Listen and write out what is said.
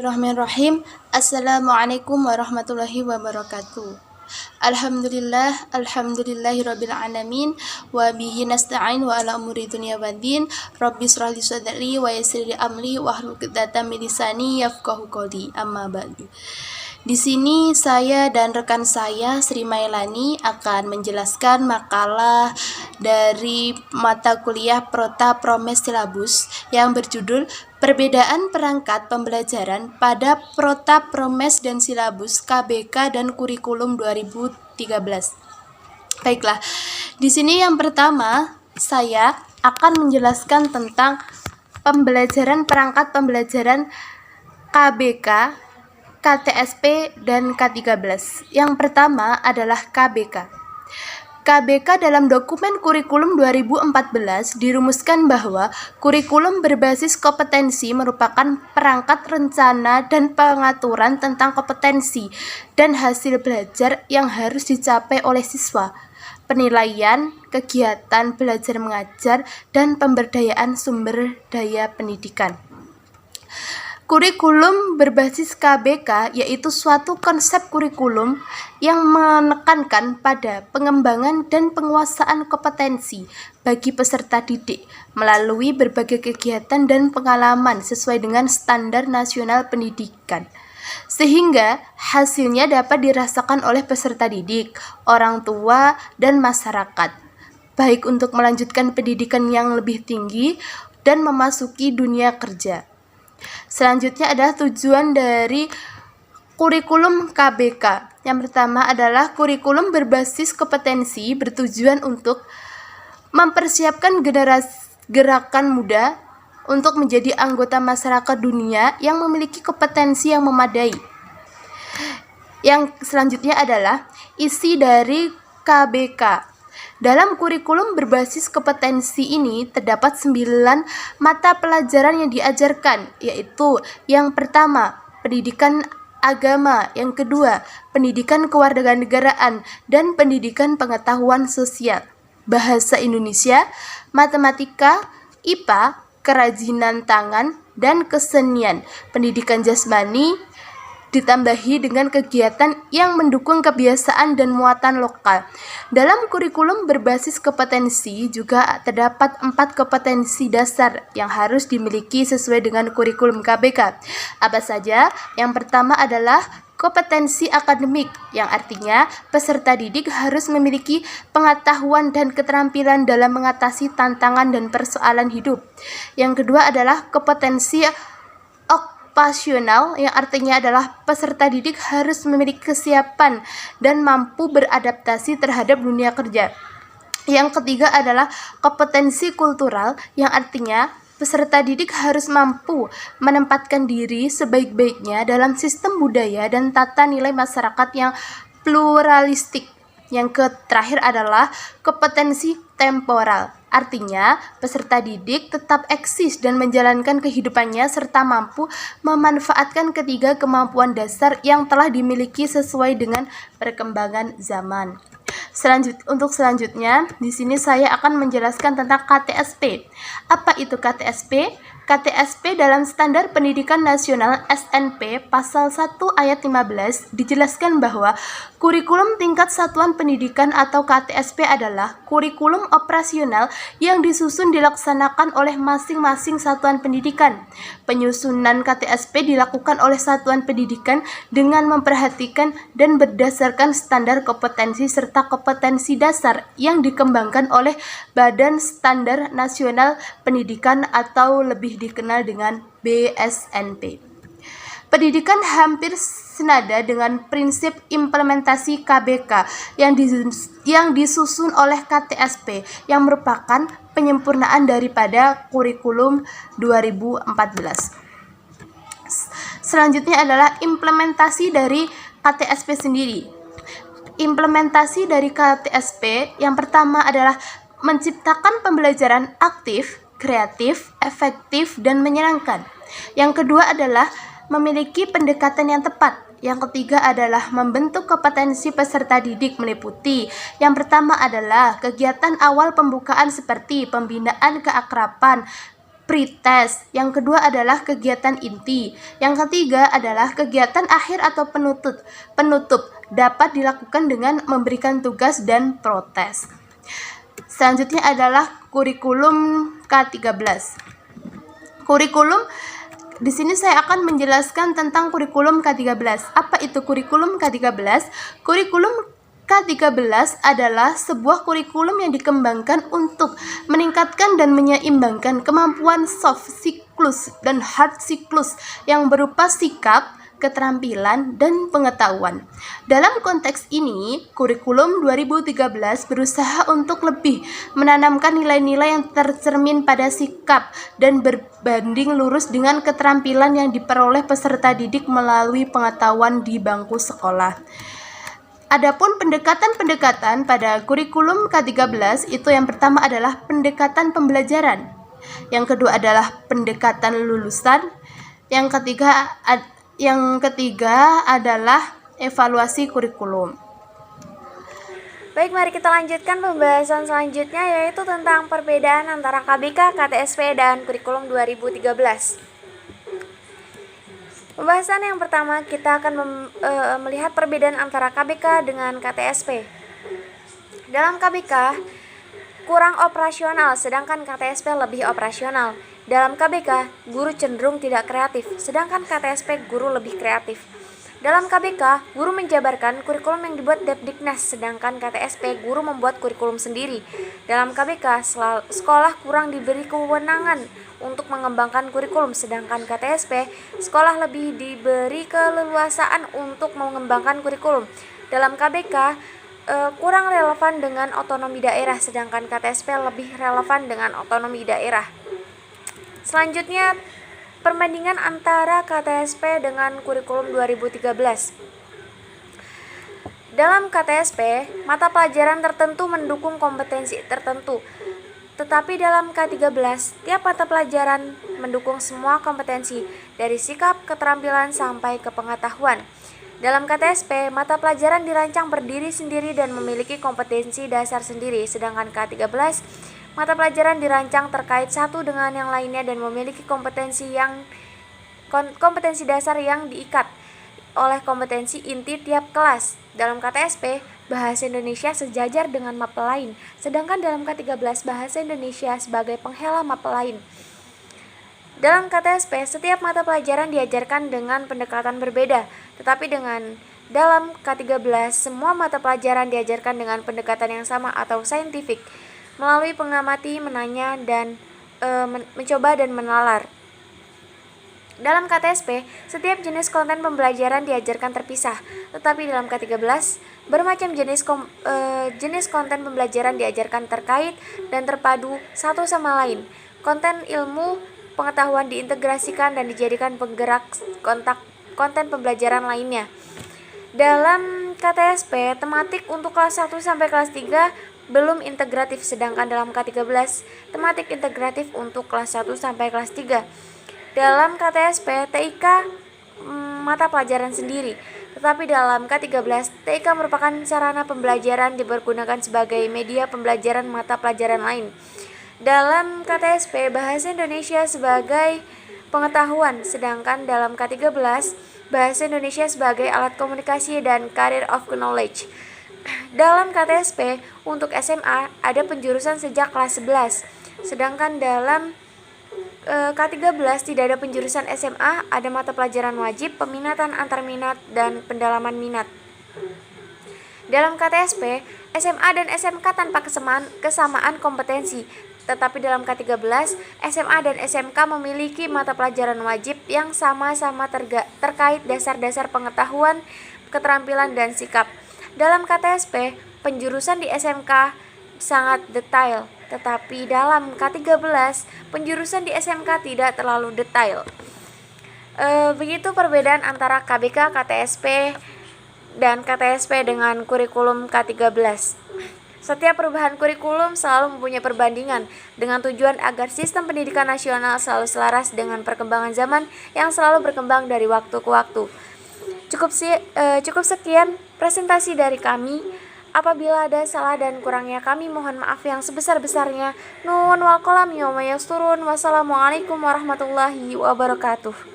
Bismillahirrahmanirrahim. Assalamualaikum warahmatullahi wabarakatuh. Alhamdulillahirabbil alamin wa bihi nasta'in wa ala umuri dunya waddin. Rabbi shrah li sadri wa yassir li amri wahlul 'uqdatam min lisani yafqahu qawli. Amma ba'du. Di sini saya dan rekan saya Sri Mailani akan menjelaskan makalah dari mata kuliah Prota Promes Silabus yang berjudul Perbedaan Perangkat Pembelajaran pada Prota Promes dan Silabus KBK dan Kurikulum 2013. Baiklah, di sini yang pertama saya akan menjelaskan tentang pembelajaran perangkat pembelajaran KBK, KTSP, dan K13. Yang pertama adalah KBK. KBK dalam dokumen kurikulum 2014 dirumuskan bahwa kurikulum berbasis kompetensi merupakan perangkat rencana dan pengaturan tentang kompetensi dan hasil belajar yang harus dicapai oleh siswa, penilaian, kegiatan belajar mengajar, dan pemberdayaan sumber daya pendidikan. Kurikulum berbasis KBK yaitu suatu konsep kurikulum yang menekankan pada pengembangan dan penguasaan kompetensi bagi peserta didik melalui berbagai kegiatan dan pengalaman sesuai dengan standar nasional pendidikan, sehingga hasilnya dapat dirasakan oleh peserta didik, orang tua, dan masyarakat, baik untuk melanjutkan pendidikan yang lebih tinggi dan memasuki dunia kerja. Selanjutnya adalah tujuan dari kurikulum KBK. Yang pertama adalah kurikulum berbasis kompetensi bertujuan untuk mempersiapkan gerakan muda untuk menjadi anggota masyarakat dunia yang memiliki kompetensi yang memadai. Yang selanjutnya adalah isi dari KBK. Dalam kurikulum berbasis kompetensi ini terdapat 9 mata pelajaran yang diajarkan, yaitu yang pertama, pendidikan agama, yang kedua, pendidikan kewarganegaraan, dan pendidikan pengetahuan sosial, bahasa Indonesia, matematika, IPA, kerajinan tangan, dan kesenian, pendidikan jasmani, ditambahi dengan kegiatan yang mendukung kebiasaan dan muatan lokal. Dalam kurikulum berbasis kompetensi juga terdapat 4 kompetensi dasar yang harus dimiliki sesuai dengan kurikulum KBK. Apa saja? Yang pertama adalah kompetensi akademik, yang artinya peserta didik harus memiliki pengetahuan dan keterampilan dalam mengatasi tantangan dan persoalan hidup. Yang kedua adalah kompetensi okupasional, yang artinya adalah peserta didik harus memiliki kesiapan dan mampu beradaptasi terhadap dunia kerja. Yang ketiga adalah kompetensi kultural, yang artinya peserta didik harus mampu menempatkan diri sebaik-baiknya dalam sistem budaya dan tata nilai masyarakat yang pluralistik. Yang terakhir adalah kompetensi temporal, artinya peserta didik tetap eksis dan menjalankan kehidupannya serta mampu memanfaatkan ketiga kemampuan dasar yang telah dimiliki sesuai dengan perkembangan zaman. Untuk selanjutnya, di sini saya akan menjelaskan tentang KTSP. Apa itu KTSP? KTSP dalam Standar Pendidikan Nasional SNP Pasal 1 Ayat 15 dijelaskan bahwa kurikulum tingkat satuan pendidikan atau KTSP adalah kurikulum operasional yang disusun dilaksanakan oleh masing-masing satuan pendidikan. Penyusunan KTSP dilakukan oleh satuan pendidikan dengan memperhatikan dan berdasarkan standar kompetensi serta kompetensi dasar yang dikembangkan oleh Badan Standar Nasional Pendidikan atau lebih dikenal dengan BSNP. Pendidikan hampir senada dengan prinsip implementasi KBK yang disusun oleh KTSP yang merupakan penyempurnaan daripada kurikulum 2014. Selanjutnya adalah implementasi dari KTSP sendiri. Implementasi dari KTSP yang pertama adalah menciptakan pembelajaran aktif, kreatif, efektif, dan menyenangkan. Yang kedua adalah memiliki pendekatan yang tepat. Yang ketiga adalah membentuk kompetensi peserta didik meliputi. Yang pertama adalah kegiatan awal pembukaan seperti pembinaan keakraban, pretest, yang kedua adalah kegiatan inti, yang ketiga adalah kegiatan akhir atau penutup dapat dilakukan dengan memberikan tugas dan protes. Selanjutnya adalah kurikulum K13. Kurikulum di sini saya akan menjelaskan tentang kurikulum K13. Apa itu kurikulum K13? Kurikulum K13 adalah sebuah kurikulum yang dikembangkan untuk meningkatkan dan menyeimbangkan kemampuan soft siklus dan hard siklus yang berupa sikap, keterampilan, dan pengetahuan. Dalam konteks ini, kurikulum 2013 berusaha untuk lebih menanamkan nilai-nilai yang tercermin pada sikap dan berbanding lurus dengan keterampilan yang diperoleh peserta didik melalui pengetahuan di bangku sekolah. Adapun pendekatan-pendekatan pada kurikulum K13 itu yang pertama adalah pendekatan pembelajaran, yang kedua adalah pendekatan lulusan, yang ketiga adalah evaluasi kurikulum. Baik, mari kita lanjutkan pembahasan selanjutnya, yaitu tentang perbedaan antara KBK, KTSP, dan kurikulum 2013. Pembahasan yang pertama, kita akan melihat perbedaan antara KBK dengan KTSP. Dalam KBK, kurang operasional, sedangkan KTSP lebih operasional. Dalam KBK, guru cenderung tidak kreatif, sedangkan KTSP guru lebih kreatif. Dalam KBK, guru menjabarkan kurikulum yang dibuat Depdiknas, sedangkan KTSP guru membuat kurikulum sendiri. Dalam KBK, sekolah kurang diberi kewenangan untuk mengembangkan kurikulum, sedangkan KTSP sekolah lebih diberi keleluasaan untuk mengembangkan kurikulum. Dalam KBK, kurang relevan dengan otonomi daerah, sedangkan KTSP lebih relevan dengan otonomi daerah. Selanjutnya, perbandingan antara KTSP dengan kurikulum 2013. Dalam KTSP, mata pelajaran tertentu mendukung kompetensi tertentu. Tetapi dalam K13, tiap mata pelajaran mendukung semua kompetensi, dari sikap, keterampilan, sampai ke pengetahuan. Dalam KTSP, mata pelajaran dirancang berdiri sendiri dan memiliki kompetensi dasar sendiri, sedangkan K13, mata pelajaran dirancang terkait satu dengan yang lainnya dan memiliki kompetensi dasar yang diikat oleh kompetensi inti tiap kelas. Dalam KTSP, bahasa Indonesia sejajar dengan mapel lain, sedangkan dalam K13 bahasa Indonesia sebagai penghela mapel lain. Dalam KTSP, setiap mata pelajaran diajarkan dengan pendekatan berbeda, tetapi dalam K13 semua mata pelajaran diajarkan dengan pendekatan yang sama atau saintifik, melalui mengamati, menanya, dan mencoba dan menalar. Dalam KTSP, setiap jenis konten pembelajaran diajarkan terpisah, tetapi dalam K13, bermacam jenis konten pembelajaran diajarkan terkait dan terpadu satu sama lain. Konten ilmu pengetahuan diintegrasikan dan dijadikan penggerak konten pembelajaran lainnya. Dalam KTSP, tematik untuk kelas 1 sampai kelas 3 belum integratif, sedangkan dalam K13, tematik integratif untuk kelas 1 sampai kelas 3. Dalam KTSP, TIK mata pelajaran sendiri, tetapi dalam K13, TIK merupakan sarana pembelajaran dipergunakan sebagai media pembelajaran mata pelajaran lain. Dalam KTSP, bahasa Indonesia sebagai pengetahuan, sedangkan dalam K13, bahasa Indonesia sebagai alat komunikasi dan career of knowledge. Dalam KTSP, untuk SMA ada penjurusan sejak kelas 11, sedangkan dalam K13 tidak ada penjurusan SMA, ada mata pelajaran wajib, peminatan antar minat, dan pendalaman minat. Dalam KTSP, SMA dan SMK tanpa kesamaan kompetensi, tetapi dalam K13, SMA dan SMK memiliki mata pelajaran wajib yang sama-sama terkait dasar-dasar pengetahuan, keterampilan, dan sikap. Dalam KTSP, penjurusan di SMK sangat detail, tetapi dalam K13, penjurusan di SMK tidak terlalu detail. Begitu perbedaan antara KBK, KTSP, dan KTSP dengan kurikulum K13. Setiap perubahan kurikulum selalu mempunyai perbandingan dengan tujuan agar sistem pendidikan nasional selalu selaras dengan perkembangan zaman yang selalu berkembang dari waktu ke waktu. Cukup sekian presentasi dari kami. Apabila ada salah dan kurangnya kami mohon maaf yang sebesar-besarnya. Nun wal qalam yawma yasturun. Wassalamualaikum warahmatullahi wabarakatuh.